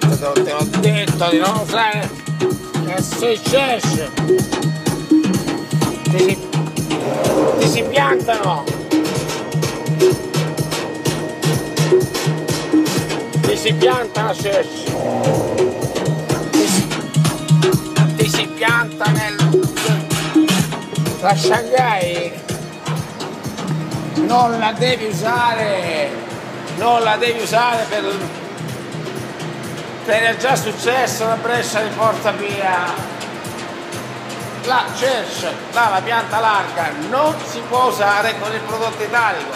volte te l'ho detto di non usare che successo. Ti si piantano. Ti si piantano, ti si pianta la Shanghai. Non la devi usare, non la devi usare per è già successo la Brescia di Porta Pia. La Church, la pianta larga non si può usare con il prodotto italico.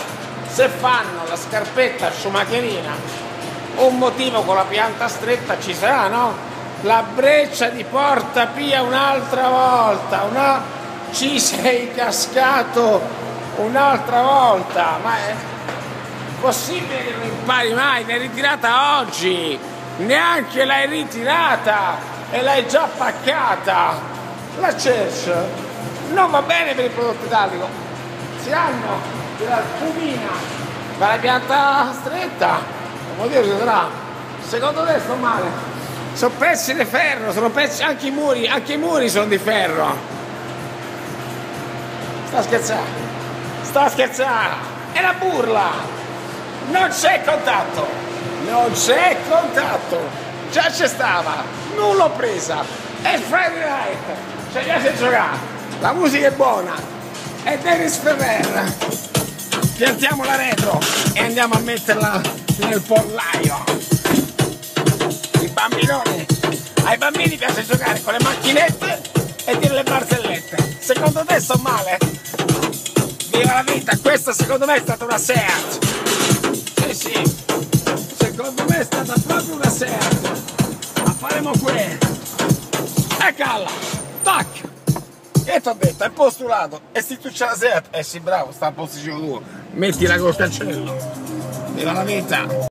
Se fanno la scarpetta schumacherina, un motivo con la pianta stretta ci sarà, no? La Breccia di Porta Pia un'altra volta, ci sei cascato un'altra volta, ma è possibile che non impari mai? L'hai ritirata oggi, neanche l'hai ritirata e l'hai già paccata. La Church non va bene per il prodotto italico, si hanno della spumina per la pianta stretta, come dire ci sarà. Secondo te sto male? Sono pezzi di ferro, sono pezzi, anche i muri sono di ferro. Sta scherzando, è la burla, non c'è contatto, già c'è stava, non l'ho presa, è Friday Night, ci piace giocare, la musica è buona, è Dennis Ferrer, piantiamo la retro e andiamo a metterla nel pollaio. I bambinoni, ai bambini piace giocare con le macchinette e dire le barzellette, secondo te sto male? Viva la vita, questa secondo me è stata una Seat. Sì, secondo me è stata proprio una Seat. La faremo qui. Eccola, tac. Che ti ho detto, è postulato. E se tu c'è la Seat, sì bravo, sta a posticino tuo. Mettila col cancello. Viva la vita.